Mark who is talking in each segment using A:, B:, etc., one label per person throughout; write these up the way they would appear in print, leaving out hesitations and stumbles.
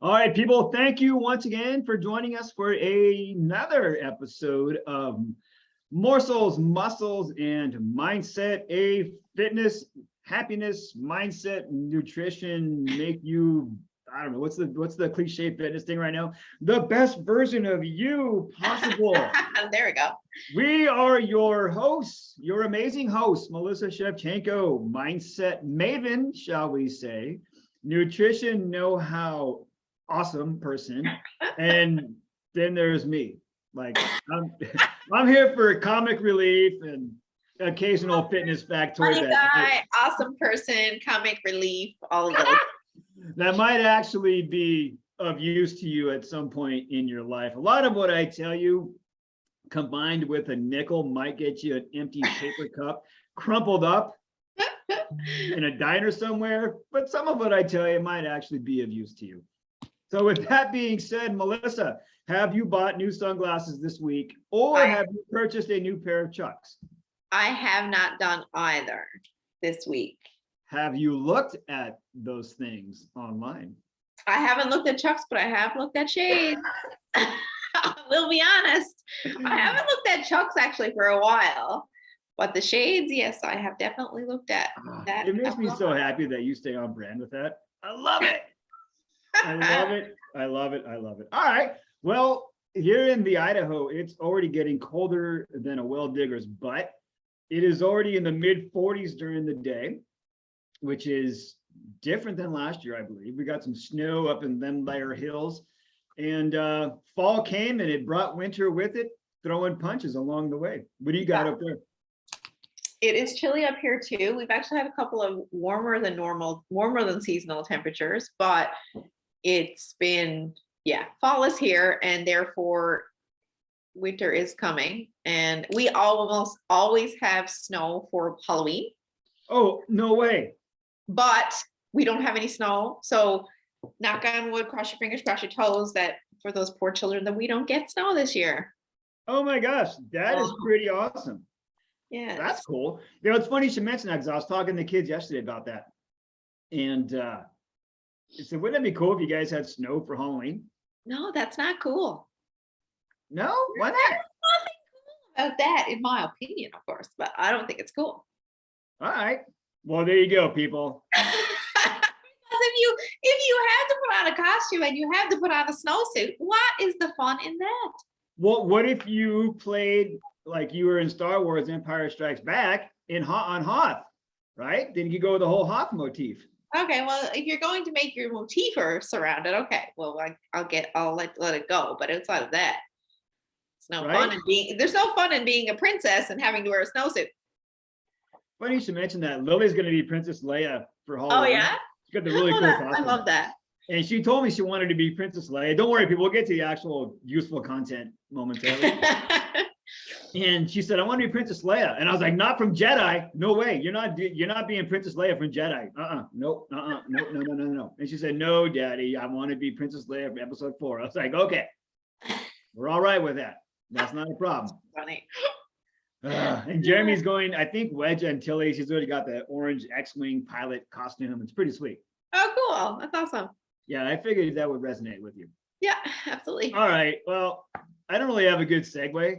A: All right, people, thank you once again for joining us for another episode of Morsels, Muscles, and Mindset, a fitness, happiness, mindset, nutrition, make you, I don't know, what's the cliche fitness thing right now? The best version of you possible.
B: There we go.
A: We are your hosts, your amazing host, Melissa Shevchenko, mindset maven, shall we say, nutrition know-how awesome person, and then there's me. Like I'm here for comic relief and occasional fitness factoid
B: Funny guy, awesome person, comic relief, all of those.
A: that might actually be of use to you at some point in your life. A lot of what I tell you combined with a nickel might get you an empty paper cup crumpled up in a diner somewhere, but some of what I tell you might actually be of use to you. So with that being said, Melissa, have you bought new sunglasses this week, or have you purchased a new pair of Chucks?
B: I have not done either this week.
A: Have you looked at those things online?
B: I haven't looked at Chucks, but I have looked at shades. We'll be honest. I haven't looked at Chucks actually for a while, but the shades, yes, I have definitely looked at that.
A: It makes me so happy that you stay on brand with that. I love it. I love it. I love it. I love it. All right. Well, here in the Idaho, it's already getting colder than a well digger's butt. It is already in the mid 40s during the day, which is different than last year, I believe. We got some snow up in them layer hills, and fall came and it brought winter with it, throwing punches along the way. What do you got up there?
B: It is chilly up here too. We've actually had a couple of warmer than seasonal temperatures, but it's been, fall is here, and therefore winter is coming. And we almost always have snow for Halloween.
A: Oh, no way.
B: But we don't have any snow. So knock on wood, cross your fingers, cross your toes, that for those poor children that we don't get snow this year.
A: Oh my gosh, that is pretty awesome.
B: Yeah.
A: That's cool. You know, it's funny you should mention that, because I was talking to kids yesterday about that. And I said, wouldn't it be cool if you guys had snow for Halloween?
B: No, that's not cool.
A: No? Why not?
B: There's nothing cool about that, in my opinion, of course, but I don't think it's cool.
A: All right. Well, there you go, people.
B: Because if you have to put on a costume and you have to put on a snowsuit, what is the fun in that?
A: Well, what if you played like you were in Star Wars Empire Strikes Back on Hoth, right? Then you could go with the whole Hoth motif.
B: Okay, well, if you're going to make your motif surrounded, okay, well, I'll let it go. But outside of that, there's no fun in being a princess and having to wear a snowsuit.
A: Funny you should mention that. Lily's going to be Princess Leia for Halloween.
B: Oh yeah,
A: she's got the really cool costume.
B: I love that.
A: And she told me she wanted to be Princess Leia. Don't worry, people. We'll get to the actual useful content momentarily. And she said, I want to be Princess Leia. And I was like, not from Jedi. No way. You're not being Princess Leia from Jedi. Nope. No. And she said, no, Daddy, I want to be Princess Leia from episode 4. I was like, okay, we're all right with that. That's not a problem.
B: Funny.
A: And Jeremy's going, I think Wedge Antilles, he's already got the orange X-Wing pilot costume. It's pretty sweet.
B: Oh, cool. That's awesome.
A: Yeah, I figured that would resonate with you.
B: Yeah, absolutely.
A: All right. Well, I don't really have a good segue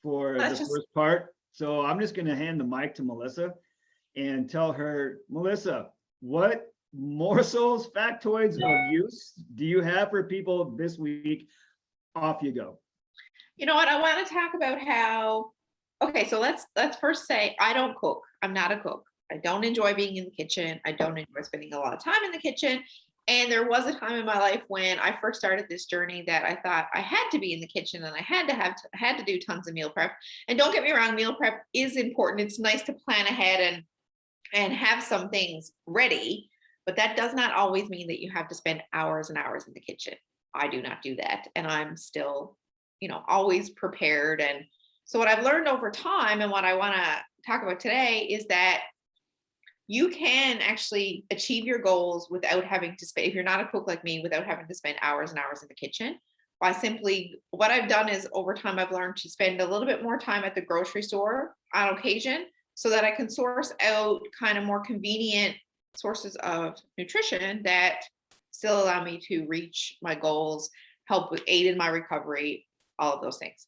A: for the first part. So I'm just going to hand the mic to Melissa and tell her, Melissa, what morsels, factoids of use do you have for people this week? Off you go.
B: You know what? I want to talk about how, okay, so let's first say I don't cook. I'm not a cook. I don't enjoy being in the kitchen. I don't enjoy spending a lot of time in the kitchen. And there was a time in my life when I first started this journey that I thought I had to be in the kitchen and I had to do tons of meal prep. And don't get me wrong, meal prep is important. It's nice to plan ahead and have some things ready, but that does not always mean that you have to spend hours and hours in the kitchen. I do not do that. And I'm still, always prepared. And so what I've learned over time and what I want to talk about today is that you can actually achieve your goals without having to spend, if you're not a cook like me, without having to spend hours and hours in the kitchen. By simply, what I've done is over time, I've learned to spend a little bit more time at the grocery store on occasion so that I can source out kind of more convenient sources of nutrition that still allow me to reach my goals, help with aid in my recovery, all of those things.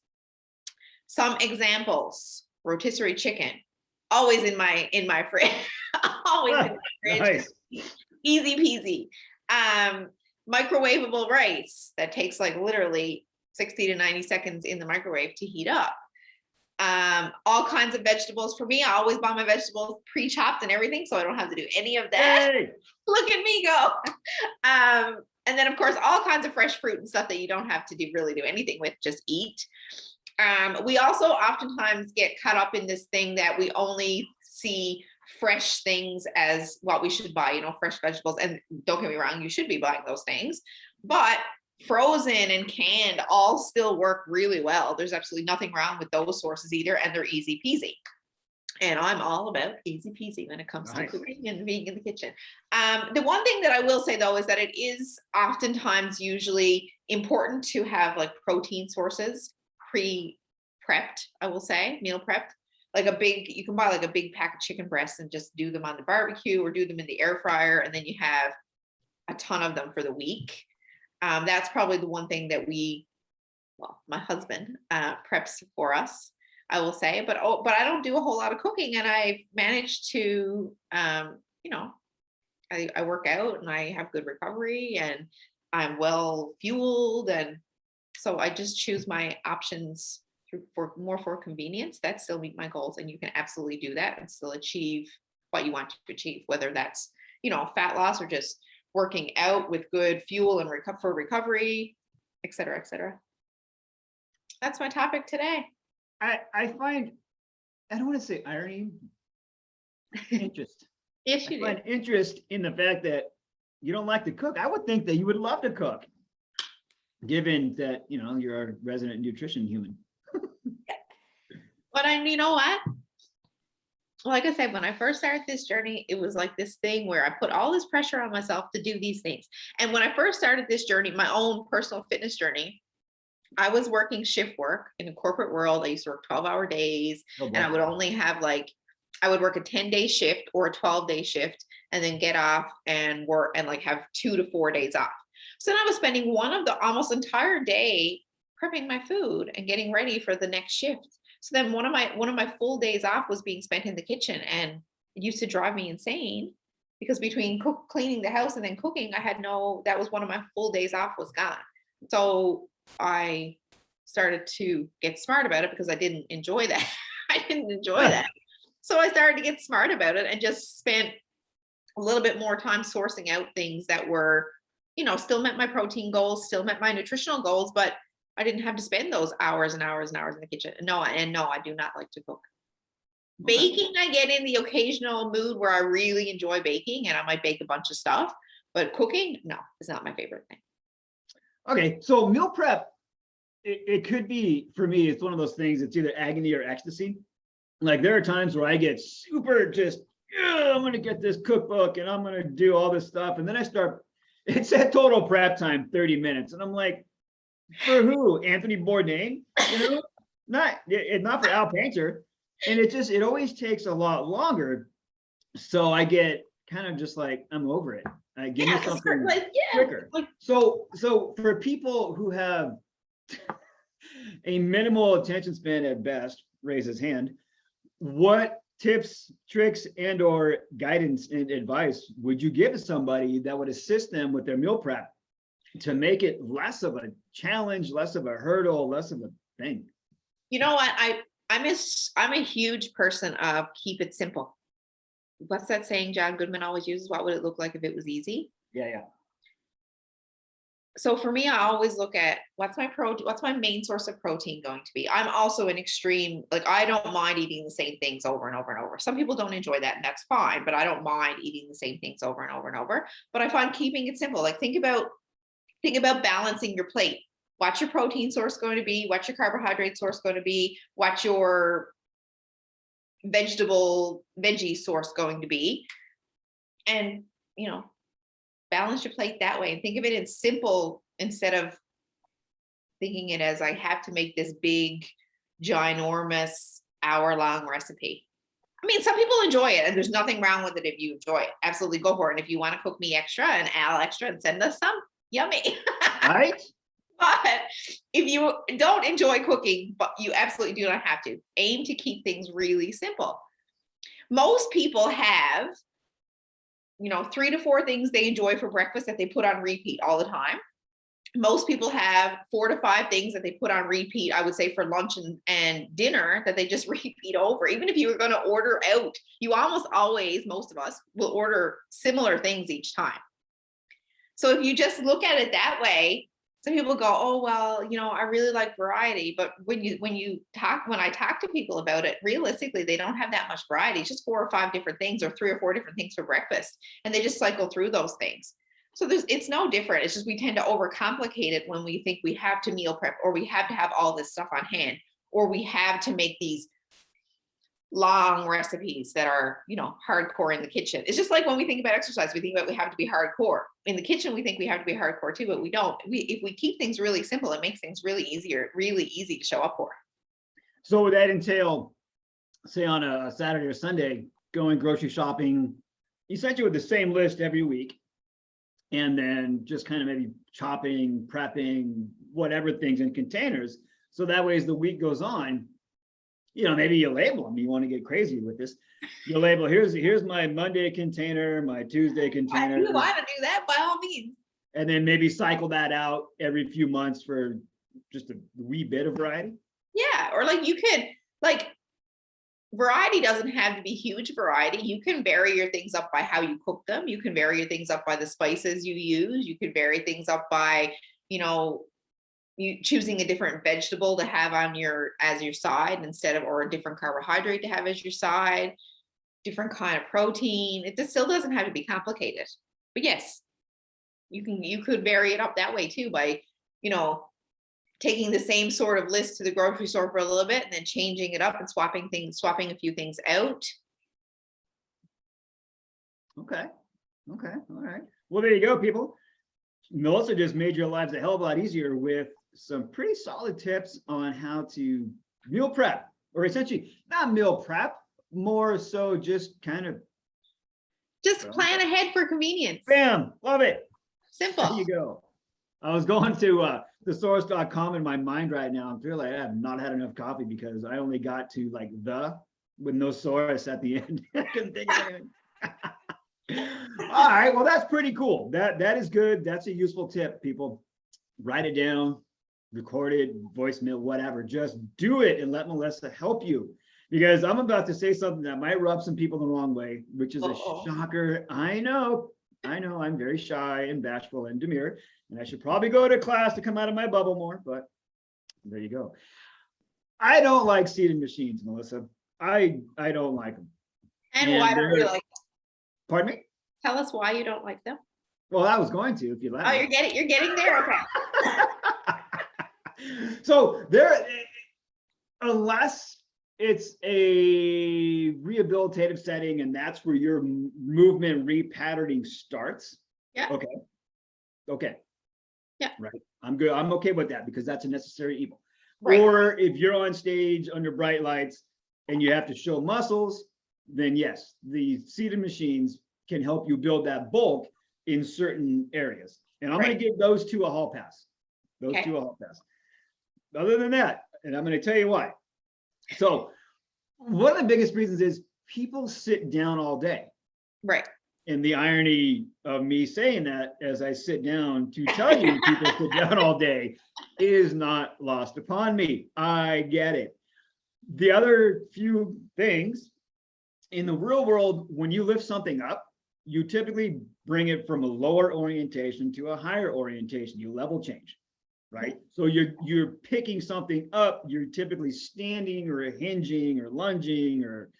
B: Some examples: rotisserie chicken, always in my fridge, always in my fridge.
A: Nice.
B: Easy peasy. Microwavable rice that takes like literally 60 to 90 seconds in the microwave to heat up. All kinds of vegetables. For me, I always buy my vegetables pre-chopped and everything, so I don't have to do any of that.
A: Hey.
B: Look at me go. And then of course, all kinds of fresh fruit and stuff that you don't have to really do anything with, just eat. We also oftentimes get caught up in this thing that we only see fresh things as what we should buy, fresh vegetables. And don't get me wrong, you should be buying those things, but frozen and canned all still work really well. There's absolutely nothing wrong with those sources either, and they're easy peasy. And I'm all about easy peasy when it comes to cooking and being in the kitchen. The one thing that I will say though is that it is oftentimes usually important to have like protein sources pre-prepped, I will say, meal prepped. Like you can buy like a big pack of chicken breasts and just do them on the barbecue or do them in the air fryer, and then you have a ton of them for the week. That's probably the one thing that my husband preps for us, I will say, but I don't do a whole lot of cooking, and I've managed to, I work out and I have good recovery and I'm well fueled. And so I just choose my options for convenience that still meet my goals. And you can absolutely do that and still achieve what you want to achieve, whether that's, fat loss or just working out with good fuel and for recovery, et cetera, et cetera. That's my topic today.
A: I find, I don't want to say irony, interest.
B: Yes, you
A: I
B: do.
A: find interest in the fact that you don't like to cook. I would think that you would love to cook, given that, you're a resident nutrition human.
B: But you know what? Like I said, when I first started this journey, it was like this thing where I put all this pressure on myself to do these things. And when I first started this journey, my own personal fitness journey, I was working shift work in a corporate world. I used to work 12-hour days, and I would only have I would work a 10-day shift or a 12-day shift and then get off and work and have 2 to 4 days off. So then I was spending one of the almost entire day prepping my food and getting ready for the next shift. So then one of my full days off was being spent in the kitchen, and it used to drive me insane because between cleaning the house and then cooking, that was one of my full days off was gone. So I started to get smart about it because I didn't enjoy that. I didn't enjoy that. So I started to get smart about it and just spent a little bit more time sourcing out things that were, still met my protein goals, still met my nutritional goals, but I didn't have to spend those hours and hours and hours in the kitchen. No, I do not like to cook. Baking, I get in the occasional mood where I really enjoy baking and I might bake a bunch of stuff, but cooking, no, it's not my favorite thing.
A: Okay, so meal prep, it could be, for me, it's one of those things, it's either agony or ecstasy. Like there are times where I get super just, I'm going to get this cookbook and I'm going to do all this stuff. And then it's at total prep time, 30 minutes. And I'm like, for who? Anthony Bourdain? Not for Al Painter. And it always takes a lot longer. So I get kind of just like, I'm over it. Give me something quicker. So for people who have a minimal attention span at best, raise his hand, what tips, tricks, and or guidance and advice would you give to somebody that would assist them with their meal prep to make it less of a challenge, less of a hurdle, less of a thing?
B: You know what? I'm a huge person of keep it simple. What's that saying John Goodman always uses? What would it look like if it was easy?
A: Yeah.
B: So for me, I always look at what's my main source of protein going to be. I'm also an extreme, I don't mind eating the same things over and over and over. Some people don't enjoy that, and that's fine, but I don't mind eating the same things over and over and over. But I find keeping it simple. Think about balancing your plate. What's your protein source going to be? What's your carbohydrate source going to be? What's your veggie source going to be? And, balance your plate that way and think of it in simple instead of thinking it as I have to make this big, ginormous hour-long recipe. I mean, some people enjoy it, and there's nothing wrong with it if you enjoy it. Absolutely go for it. And if you want to cook me extra and Al extra and send us some, yummy.
A: Right?
B: But if you don't enjoy cooking, but you absolutely do not have to, aim to keep things really simple. Most people have, 3 to 4 things they enjoy for breakfast that they put on repeat all the time. Most people have 4 to 5 things that they put on repeat, I would say, for lunch and dinner that they just repeat over. Even if you were going to order out, you almost always, most of us, will order similar things each time. So if you just look at it that way, some people go, oh, well, I really like variety. But when I talk to people about it, realistically, they don't have that much variety. It's just 4 or 5 different things, or 3 or 4 different things for breakfast. And they just cycle through those things. So it's no different. It's just we tend to overcomplicate it when we think we have to meal prep, or we have to have all this stuff on hand, or we have to make these long recipes that are, hardcore in the kitchen. It's just like when we think about exercise, we think about we have to be hardcore. In the kitchen, we think we have to be hardcore too, but we don't. If we keep things really simple, it makes things really easy to show up for.
A: So would that entail, say on a Saturday or Sunday, going grocery shopping, essentially with the same list every week, and then just kind of maybe chopping, prepping, whatever things in containers. So that way, as the week goes on, maybe you label them. You want to get crazy with this. You label, here's my Monday container, my Tuesday container.
B: If you want to do that, by all means.
A: And then maybe cycle that out every few months for just a wee bit of variety.
B: Yeah, or you could, variety doesn't have to be huge variety. You can vary your things up by how you cook them. You can vary your things up by the spices you use. You can vary things up by, you choosing a different vegetable to have as your side instead of, or a different carbohydrate to have as your side, different kind of protein. It just still doesn't have to be complicated. But yes, you could vary it up that way too by, taking the same sort of list to the grocery store for a little bit and then changing it up and swapping a few things out.
A: Okay. All right. Well, there you go, people. Melissa just made your lives a hell of a lot easier with some pretty solid tips on how to meal prep, or essentially not meal prep, more so just kind of
B: plan ahead for convenience.
A: Bam, love it.
B: Simple.
A: There you go. I was going to thesaurus.com in my mind right now. I'm feeling like I have not had enough coffee because I only got to with no saurus at the end. I couldn't think of anything. All right, well, that's pretty cool. That is good. That's a useful tip, people. Write it down, record it, voicemail, whatever. Just do it and let Melissa help you, because I'm about to say something that might rub some people the wrong way, which is a shocker. I know. I'm very shy and bashful and demure, and I should probably go to class to come out of my bubble more, but there you go. I don't like seated machines, Melissa. I don't like them.
B: And why don't you like them?
A: Pardon me?
B: Tell us why you don't like them.
A: Well, I was going to, if you let me.
B: You're getting there? Okay.
A: So unless it's a rehabilitative setting and that's where your movement repatterning starts.
B: Yeah.
A: Okay.
B: Yeah.
A: Right. I'm good. I'm okay with that because that's a necessary evil.
B: Right.
A: Or if you're on stage under bright lights and you have to show muscles, then yes, the seated machines can help you build that bulk in certain areas. And I'm going to give those two a hall pass. Other than that, and I'm going to tell you why. So one of the biggest reasons is people sit down all day.
B: Right.
A: And the irony of me saying that as I sit down to tell you people sit down all day is not lost upon me. I get it. The other few things in the real world, when you lift something up, you typically bring it from a lower orientation to a higher orientation. You level change, right? So you're picking something up. You're typically standing or hinging or lunging or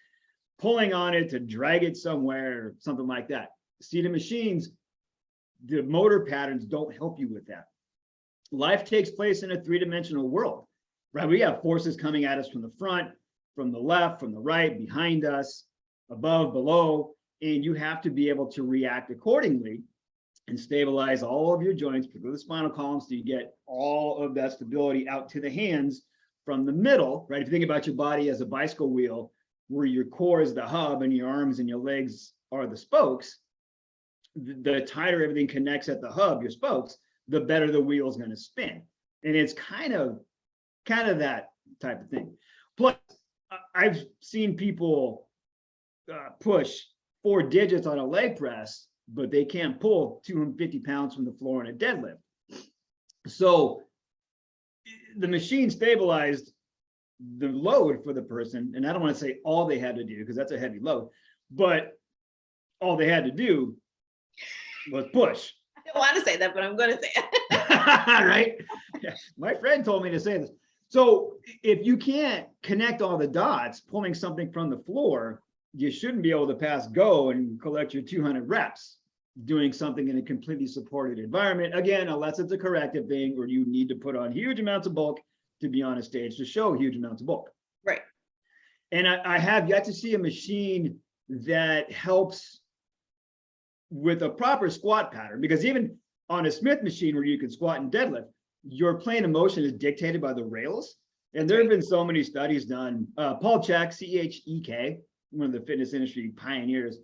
A: pulling on it to drag it somewhere or something like that. Seated machines, the motor patterns don't help you with that. Life takes place in a three-dimensional world, right? We have forces coming at us from the front, from the left, from the right, behind us, above, below, and you have to be able to react accordingly and stabilize all of your joints, particularly the spinal column, so you get all of that stability out to the hands from the middle, right? If you think about your body as a bicycle wheel, where your core is the hub and your arms and your legs are the spokes, the tighter everything connects at the hub, your spokes, the better the wheel is going to spin. And it's kind of that type of thing. Plus, I've seen people push 4 digits on a leg press, but they can't pull 250 pounds from the floor in a deadlift. So the machine stabilized the load for the person. And I don't want to say all they had to do, because that's a heavy load, but all they had to do was push.
B: I don't want to say that, but I'm going to say it.
A: Right? Yeah. My friend told me to say this. So if you can't connect all the dots pulling something from the floor, you shouldn't be able to pass go and collect your 200 reps doing something in a completely supported environment. Again, unless it's a corrective thing or you need to put on huge amounts of bulk to be on a stage to show huge amounts of bulk.
B: Right.
A: And I have yet to see a machine that helps with a proper squat pattern, because even on a Smith machine where you can squat and deadlift, your plane of motion is dictated by the rails. And there have been so many studies done. Paul Chek, Chek, one of the fitness industry pioneers,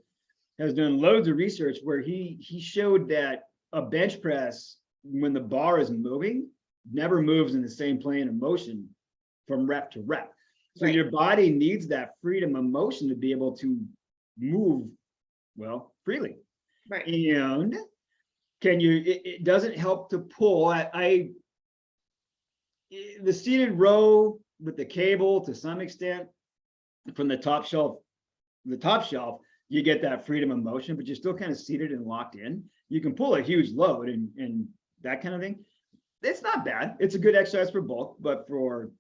A: has done loads of research where he showed that a bench press, when the bar is moving, never moves in the same plane of motion from rep to rep. So
B: Right.
A: your body needs that freedom of motion to be able to move, well, freely.
B: Right.
A: And it doesn't help to pull. The seated row with the cable, to some extent, from the top shelf, you get that freedom of motion, but you're still kind of seated and locked in. You can pull a huge load and that kind of thing. It's not bad. It's a good exercise for bulk, but for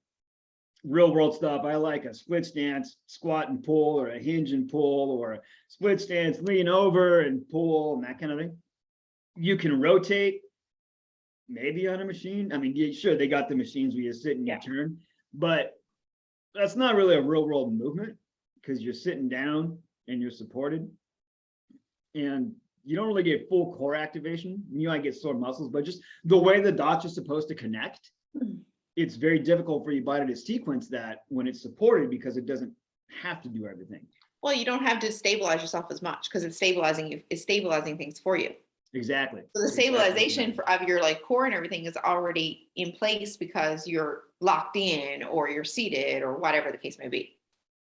A: real world stuff, I like a split stance, squat and pull, or a hinge and pull, or a split stance, lean over and pull, and that kind of thing. You can rotate maybe on a machine. I mean, sure, they got the machines where you sit and you turn, but that's not really a real world movement, because you're sitting down and you're supported, and you don't really get full core activation. You might get sore muscles, but just the way the dots are supposed to connect, it's very difficult for your body to sequence that when it's supported, because it doesn't have to do everything.
B: Well, you don't have to stabilize yourself as much because it's stabilizing things for you.
A: Exactly.
B: So the stabilization of your like core and everything is already in place because you're locked in or you're seated or whatever the case may be.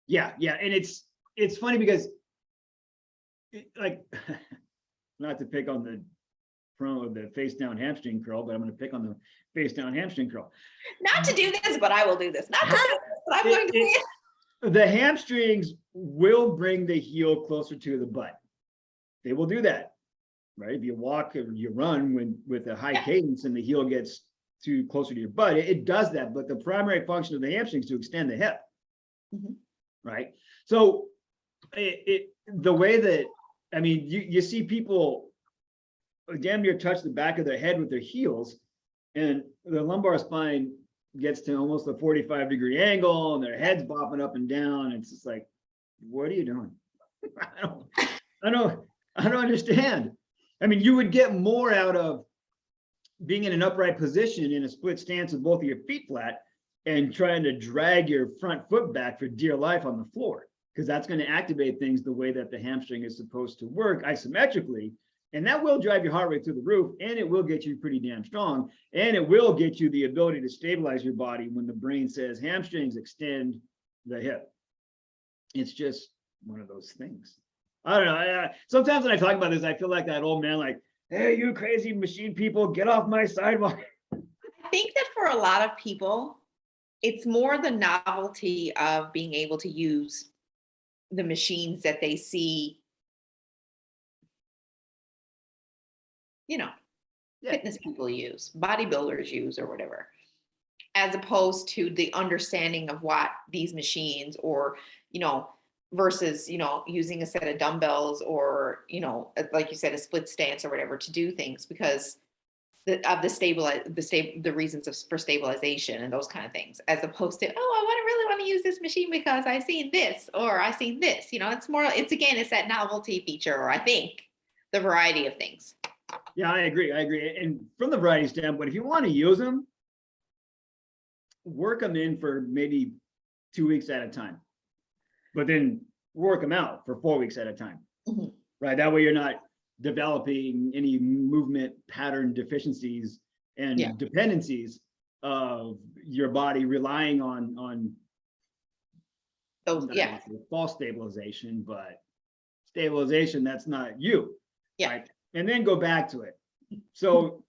A: Yeah. And it's funny because like, not to pick on the front of the face down hamstring curl, but I'm going to pick on the face down hamstring curl.
B: Not to do this, but I will do this. Not to say this, but I'm going to say it.
A: The hamstrings will bring the heel closer to the butt. They will do that, right? If you walk or you run with a high cadence and the heel gets too closer to your butt, it does that. But the primary function of the hamstring is to extend the hip, right? So the way that, I mean, you see people damn near touch the back of their head with their heels, and the lumbar spine gets to almost a 45-degree angle, and their head's bopping up and down. It's just like, what are you doing? I don't understand. I mean, you would get more out of being in an upright position in a split stance with both of your feet flat and trying to drag your front foot back for dear life on the floor, because that's going to activate things the way that the hamstring is supposed to work isometrically. And that will drive your heart rate through the roof, and it will get you pretty damn strong, and it will get you the ability to stabilize your body when the brain says hamstrings extend the hip. It's just one of those things. I don't know. Sometimes when I talk about this, I feel like that old man, like, hey, you crazy machine people, get off my sidewalk.
B: I think that for a lot of people, it's more the novelty of being able to use the machines that they see, fitness people use, bodybuilders use, or whatever, as opposed to the understanding of what these machines or, versus, using a set of dumbbells or, like you said, a split stance or whatever to do things because the reasons for stabilization and those kind of things, as opposed to, I really want to use this machine because I seen this or I seen this, it's that novelty feature, or I think the variety of things.
A: Yeah, I agree. And from the variety standpoint, if you want to use them, work them in for maybe 2 weeks at a time. but then work them out for 4 weeks at a time.
B: Mhm.
A: Right? That way you're not developing any movement pattern deficiencies and
B: Yeah.
A: dependencies of your body relying on
B: Those,
A: not
B: yeah,
A: necessarily false stabilization, but stabilization that's not you.
B: Yeah.
A: Right? And then go back to it. So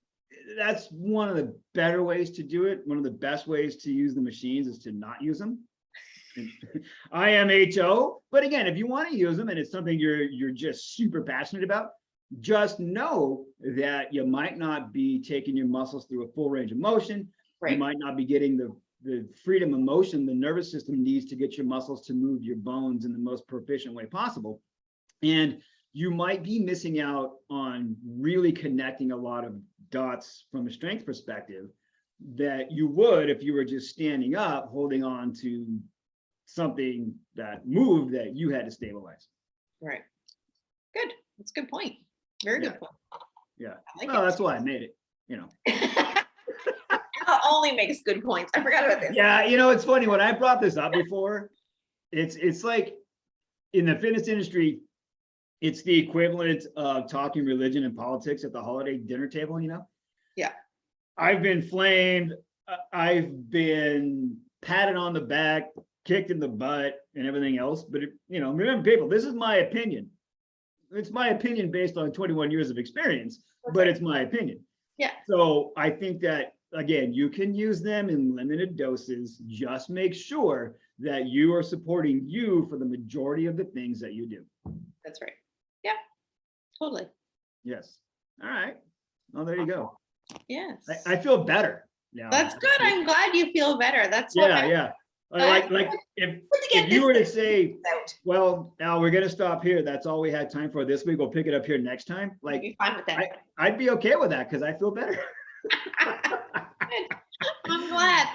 A: that's one of the better ways to do it. One of the best ways to use the machines is to not use them. IMHO. But again, if you want to use them and it's something you're just super passionate about, just know that you might not be taking your muscles through a full range of motion. You
B: right.
A: might not be getting the freedom of motion the nervous system needs to get your muscles to move your bones in the most proficient way possible. And you might be missing out on really connecting a lot of dots from a strength perspective that you would if you were just standing up, holding on to something that moved that you had to stabilize.
B: Right. Good. That's a good point. Very
A: Yeah.
B: good point.
A: Yeah.
B: I like
A: Well,
B: it.
A: that's why I made it, you know.
B: Al only makes good points. I forgot about this.
A: Yeah, you know, it's funny when I brought this up before, it's like in the fitness industry, it's the equivalent of talking religion and politics at the holiday dinner table, you know?
B: Yeah.
A: I've been flamed, I've been patted on the back, kicked in the butt, and everything else. But you know, remember, people, this is my opinion. It's my opinion based on 21 years of experience, but it's my opinion.
B: Yeah.
A: So I think that again, you can use them in limited doses. Just make sure that you are supporting you for the majority of the things that you do.
B: That's right. Yeah. Totally.
A: Yes. All right. Well, there you go.
B: Yes.
A: I feel better now.
B: That's good. I'm glad you feel better. That's what
A: Yeah, yeah. Like if you were to say,
B: out.
A: well, now we're gonna stop here. That's all we had time for this week. We'll pick it up here next time.
B: I'd
A: Like
B: be fine with that.
A: I'd be okay with that because I feel better.
B: I'm glad.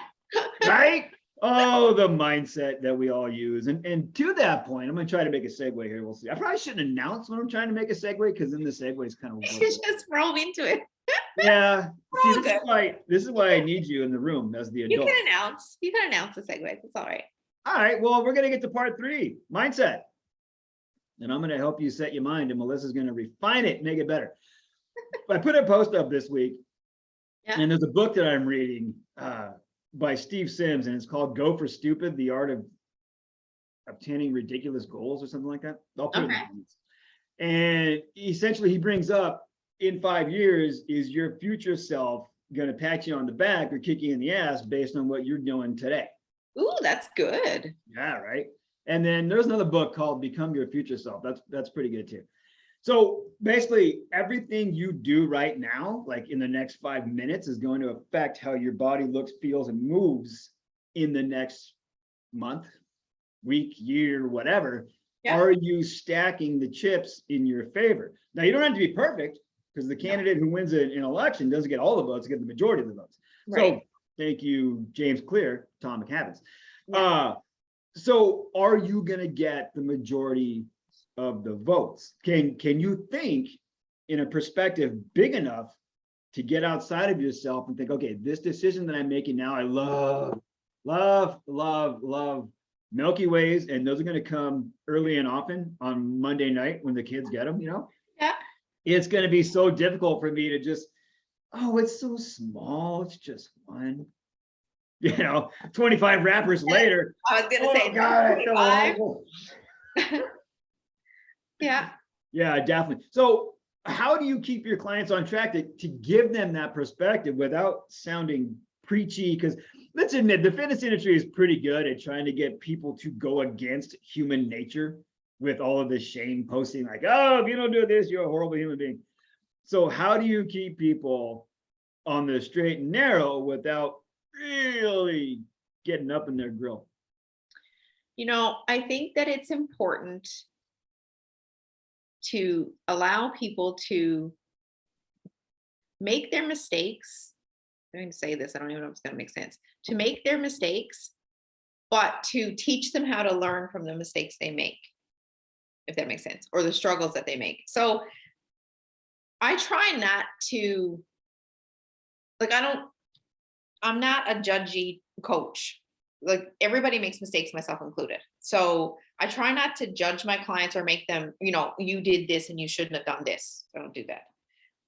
A: Right? Oh, the mindset that we all use. And to that point, I'm gonna try to make a segue here. We'll see. I probably shouldn't announce when I'm trying to make a segue because then the segue is kind of
B: You just roll into it.
A: yeah. See,
B: all
A: this
B: good.
A: is why I need you in the room as the
B: You
A: adult.
B: can announce. You can announce the segue. It's all right.
A: All right. Well, we're gonna get to part 3, mindset. And I'm gonna help you set your mind, and Melissa's gonna refine it, make it better. I put a post up this week, and there's a book that I'm reading by Steve Sims, and it's called Go for Stupid, The Art of Obtaining Ridiculous Goals or something like that. I'll put it in the comments. And essentially he brings up, in 5 years, is your future self going to pat you on the back or kick you in the ass based on what you're doing today?
B: Ooh, that's good.
A: Yeah, right. And then there's another book called Become Your Future Self. That's pretty good too. So basically everything you do right now, like in the next 5 minutes, is going to affect how your body looks, feels, and moves in the next month, week, year, whatever.
B: Yeah.
A: Are you stacking the chips in your favor? Now, you don't have to be perfect because the candidate who wins an election doesn't get all the votes, get the majority of the votes.
B: Right.
A: So thank you, James Clear, Tom McHabbins.
B: Yeah.
A: So are you going to get the majority of the votes? Can you think in a perspective big enough to get outside of yourself and think, okay, this decision that I'm making now, I love Milky Ways, and those are going to come early and often on Monday night when the kids get them, you know?
B: Yeah.
A: It's going to be so difficult for me to just, oh, it's so small, it's just one. You know, 25 wrappers later.
B: I was gonna say
A: God,
B: 25. Yeah.
A: Yeah, definitely. So how do you keep your clients on track to give them that perspective without sounding preachy? Because let's admit, the fitness industry is pretty good at trying to get people to go against human nature with all of this shame posting like, oh, if you don't do this, you're a horrible human being. So how do you keep people on the straight and narrow without really getting up in their grill?
B: You know, I think that it's important to allow people to make their mistakes. I'm going to say this, I don't even know if it's going to make sense. To make their mistakes, but to teach them how to learn from the mistakes they make, if that makes sense, or the struggles that they make. So I try not to, like, I'm not a judgy coach. Like, everybody makes mistakes, myself included. So I try not to judge my clients or make them, you did this and you shouldn't have done this. I don't do that.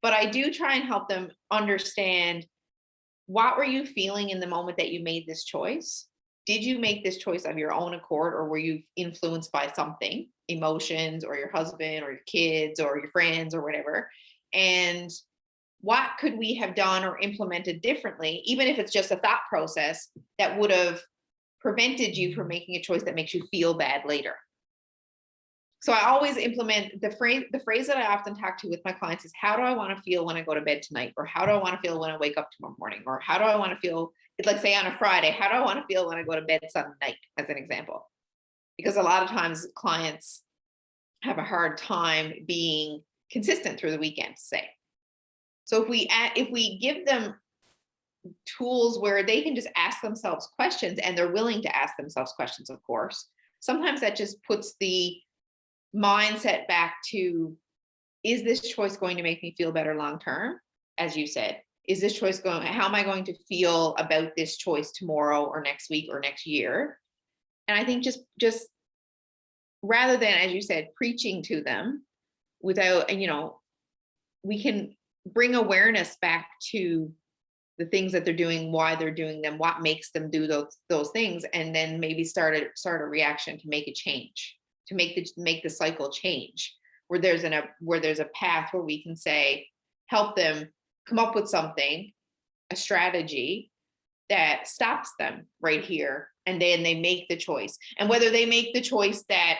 B: But I do try and help them understand, what were you feeling in the moment that you made this choice? Did you make this choice of your own accord, or were you influenced by something, emotions, or your husband, or your kids, or your friends, or whatever? And what could we have done or implemented differently, even if it's just a thought process that would have prevented you from making a choice that makes you feel bad later? So I always implement the phrase that I often talk to with my clients is, how do I want to feel when I go to bed tonight? Or how do I want to feel when I wake up tomorrow morning? Or how do I want to feel, like say on a Friday, how do I want to feel when I go to bed Sunday night, as an example? Because a lot of times clients have a hard time being consistent through the weekend, say. So if we give them tools where they can just ask themselves questions, and they're willing to ask themselves questions, of course, sometimes that just puts the mindset back to, is this choice going to make me feel better long term? As you said, is this choice how am I going to feel about this choice tomorrow or next week or next year? And I think just rather than, as you said, preaching to them without, we can bring awareness back to the things that they're doing, why they're doing them, what makes them do those things, and then maybe start a reaction to make a change, to make the cycle change, where there's a path where we can say, help them come up with something, a strategy that stops them right here, and then they make the choice. And whether they make the choice that,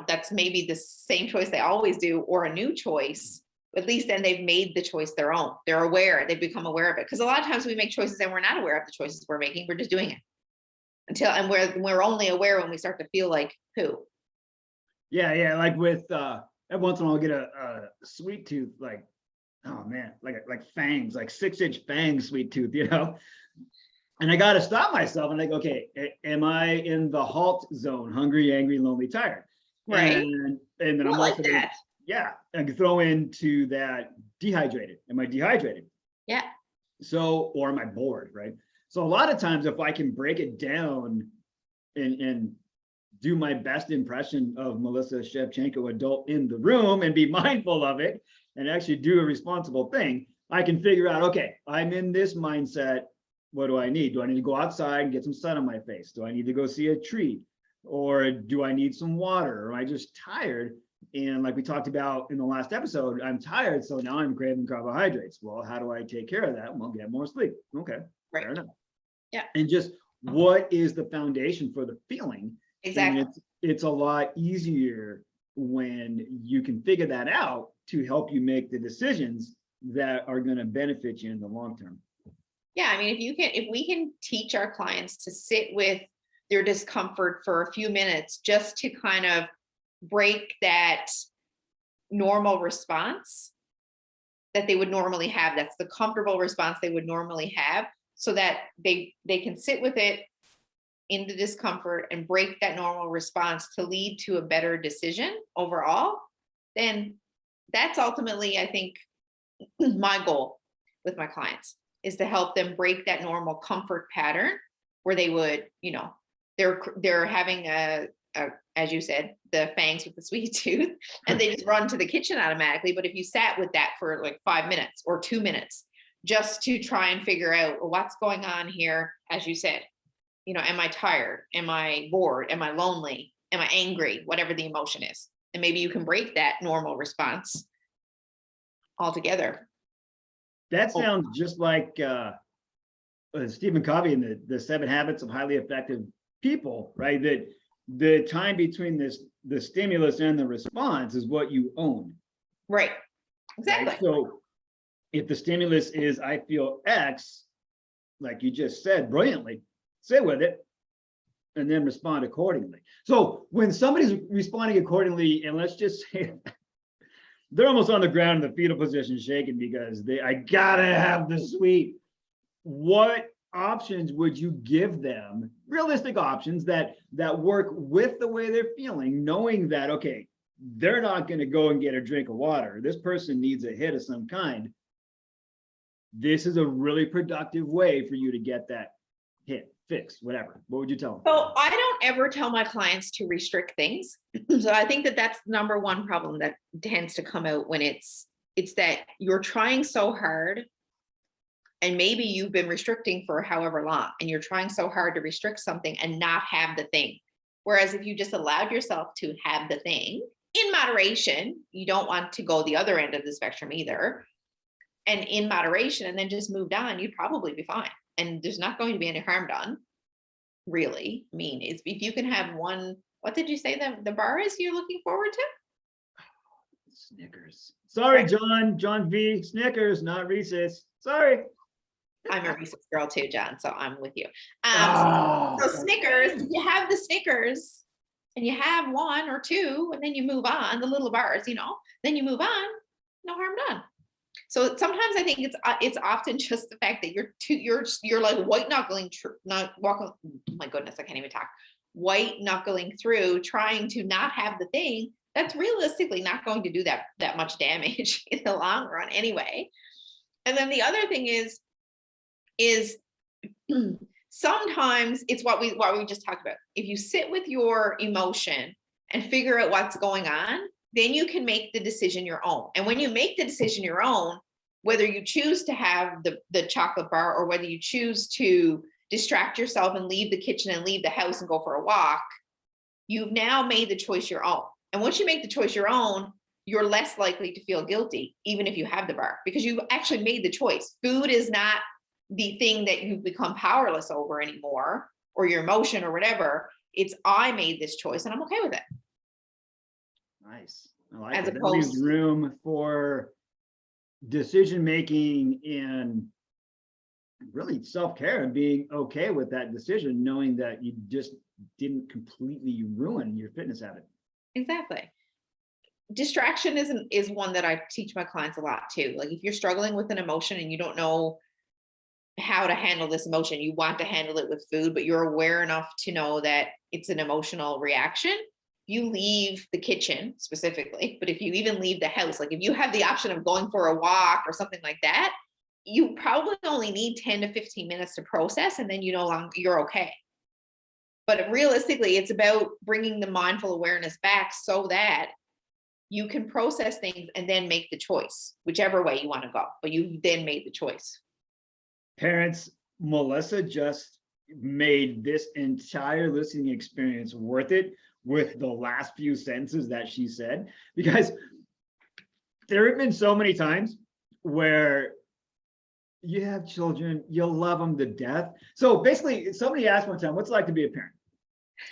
B: that's maybe the same choice they always do, or a new choice, at least then they've made the choice their own. They're aware, they've become aware of it. Because a lot of times we make choices and we're not aware of the choices we're making. We're just doing it and we're only aware when we start to feel like poo.
A: Yeah. Like with every once in a while I'll get a sweet tooth, like, oh man, like fangs, like 6-inch fang sweet tooth, And I got to stop myself and like, okay, am I in the halt zone? Hungry, angry, lonely, tired.
B: Right.
A: And then I'm
B: like
A: also
B: that.
A: Yeah, I can throw into that dehydrated. Am I dehydrated?
B: Yeah.
A: So, or am I bored, right? So a lot of times if I can break it down and do my best impression of Melissa Shevchenko, adult in the room, and be mindful of it and actually do a responsible thing, I can figure out, okay, I'm in this mindset. What do I need? Do I need to go outside and get some sun on my face? Do I need to go see a tree? Or do I need some water? Or am I just tired? And like we talked about in the last episode, I'm tired, so now I'm craving carbohydrates. Well, how do I take care of that? Well, get more sleep. Okay,
B: right.
A: Fair enough.
B: Yeah.
A: And just what is the foundation for the feeling?
B: Exactly.
A: And it's a lot easier when you can figure that out to help you make the decisions that are going to benefit you in the long term.
B: Yeah, I mean, if we can teach our clients to sit with their discomfort for a few minutes, just to kind of break that normal response that they would normally have, that's the comfortable response they would normally have, so that they can sit with it in the discomfort and break that normal response to lead to a better decision overall, then that's ultimately, I think, my goal with my clients, is to help them break that normal comfort pattern where they would, they're having as you said, the fangs with the sweet tooth, and they just run to the kitchen automatically. But if you sat with that for like 5 minutes or 2 minutes, just to try and figure out, well, what's going on here, as you said, am I tired? Am I bored? Am I lonely? Am I angry? Whatever the emotion is. And maybe you can break that normal response altogether.
A: That sounds just like Stephen Covey in the 7 Habits of Highly Effective People, right? That the time between the stimulus and the response is what you own.
B: Right. Exactly.
A: Right? So if the stimulus is, I feel X, like you just said brilliantly, sit with it and then respond accordingly. So when somebody's responding accordingly, and let's just say they're almost on the ground in the fetal position shaking because I gotta have the sweet, what options would you give them, realistic options that work with the way they're feeling, knowing that, okay, they're not going to go and get a drink of water, this person needs a hit of some kind, this is a really productive way for you to get that hit fixed, whatever. What would you tell them?
B: So I don't ever tell my clients to restrict things. So I think that that's number one problem that tends to come out when it's that you're trying so hard, and maybe you've been restricting for however long, and you're trying so hard to restrict something and not have the thing. Whereas if you just allowed yourself to have the thing in moderation, you don't want to go the other end of the spectrum either, and in moderation, and then just moved on, you'd probably be fine. And there's not going to be any harm done, really. I mean, if you can have one, what did you say the bar is you're looking forward to?
A: Snickers. Sorry,
B: Right.
A: John V. Snickers, not Reese's. Sorry.
B: I'm a Reese's girl too, John, so I'm with you.
A: Oh,
B: So Snickers, you have the Snickers and you have one or two, and then you move on, the little bars, then you move on, no harm done. So sometimes I think it's often just the fact that you're like white knuckling, not walking. Oh my goodness, I can't even talk. White knuckling through, trying to not have the thing that's realistically not going to do that much damage in the long run anyway. And then the other thing is sometimes it's what we just talked about. If you sit with your emotion and figure out what's going on, then you can make the decision your own. And when you make the decision your own, whether you choose to have the chocolate bar or whether you choose to distract yourself and leave the kitchen and leave the house and go for a walk, you've now made the choice your own. And once you make the choice your own, you're less likely to feel guilty, even if you have the bar, because you've actually made the choice. Food is not the thing that you've become powerless over anymore, or your emotion or whatever. It's, I made this choice and I'm okay with it.
A: nice. I like
B: As
A: it. That leaves
B: opposed,
A: room for decision making and really self-care and being okay with that decision, knowing that you just didn't completely ruin your fitness habit.
B: exactly. Distraction is one that I teach my clients a lot too. Like if you're struggling with an emotion and you don't know how to handle this emotion, you want to handle it with food, but you're aware enough to know that it's an emotional reaction. You leave the kitchen specifically, but if you even leave the house, like if you have the option of going for a walk or something like that, you probably only need 10 to 15 minutes to process, and then you're okay. But realistically, it's about bringing the mindful awareness back so that you can process things and then make the choice, whichever way you want to go, but you've then made the choice.
A: Parents, Melissa just made this entire listening experience worth it with the last few sentences that she said, because there have been so many times where you have children, you love them to death. So basically, somebody asked one time, what's it like to be a parent?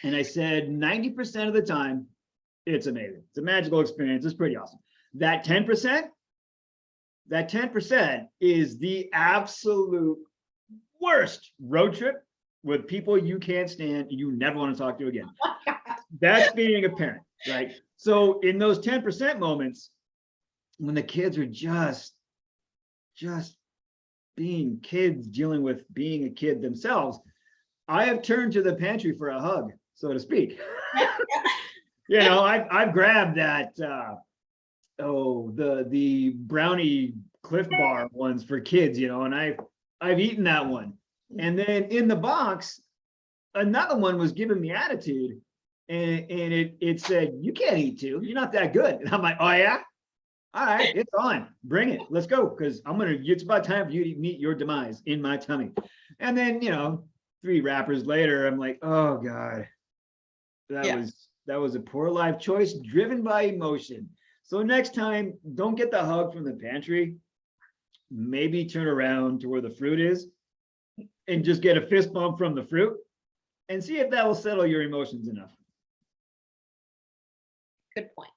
A: And I said, 90% of the time, it's amazing. It's a magical experience. It's pretty awesome. That 10%, is the absolute worst road trip with people you can't stand, you never want to talk to again. That's being a parent, right? So in those 10% moments, when the kids are just being kids, dealing with being a kid themselves, I have turned to the pantry for a hug, so to speak. I've grabbed that the brownie Cliff Bar ones for kids, and I've eaten that one. And then in the box, another one was giving me attitude, and it said, you can't eat two, you're not that good. And I'm like, oh yeah, all right, it's on, bring it, let's go, because it's about time for you to meet your demise in my tummy. And then 3 wrappers later, I'm like, oh god, that was a poor life choice driven by emotion. So next time, don't get the hug from the pantry. Maybe turn around to where the fruit is and just get a fist bump from the fruit and see if that will settle your emotions enough.
B: Good point.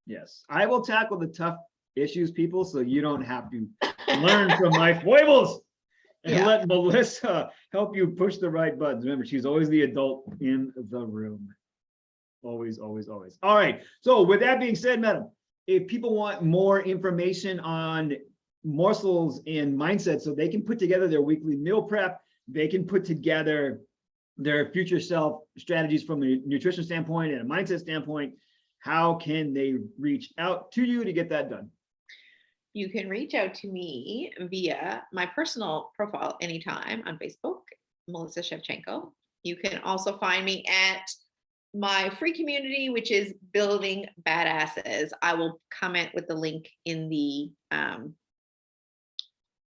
A: Yes, I will tackle the tough issues, people, so you don't have to learn from my foibles and let Melissa help you push the right buttons. Remember, she's always the adult in the room. Always, always, always. All right. So with that being said, madam, if people want more information on Morsels and mindset, so they can put together their weekly meal prep, they can put together their future self strategies from a nutrition standpoint and a mindset standpoint, how can they reach out to you to get that done?
B: You can reach out to me via my personal profile anytime on Facebook, Melissa Shevchenko. You can also find me at my free community, which is Building Badasses. I will comment with the link in the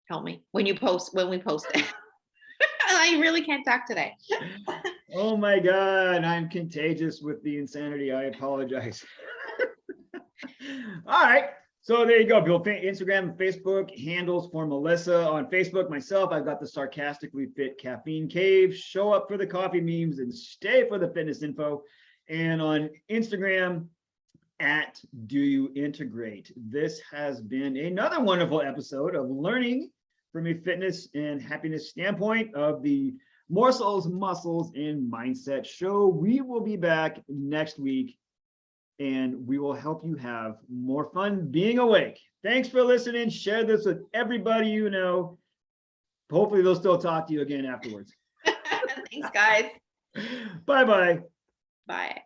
B: help me when we post it. I really can't talk today.
A: Oh my God, I'm contagious with the insanity. I apologize. All right. So there you go, Bill. Instagram and Facebook handles for Melissa. On Facebook, myself, I've got the Sarcastically Fit Caffeine Cave. Show up for the coffee memes and stay for the fitness info. And on Instagram, at Do You Integrate. This has been another wonderful episode of learning from a fitness and happiness standpoint of the Morsels, Muscles, and Mindset show. We will be back next week, and we will help you have more fun being awake. Thanks for listening. Share this with everybody you know. Hopefully they'll still talk to you again afterwards.
B: Thanks, guys.
A: Bye-bye.
B: Bye.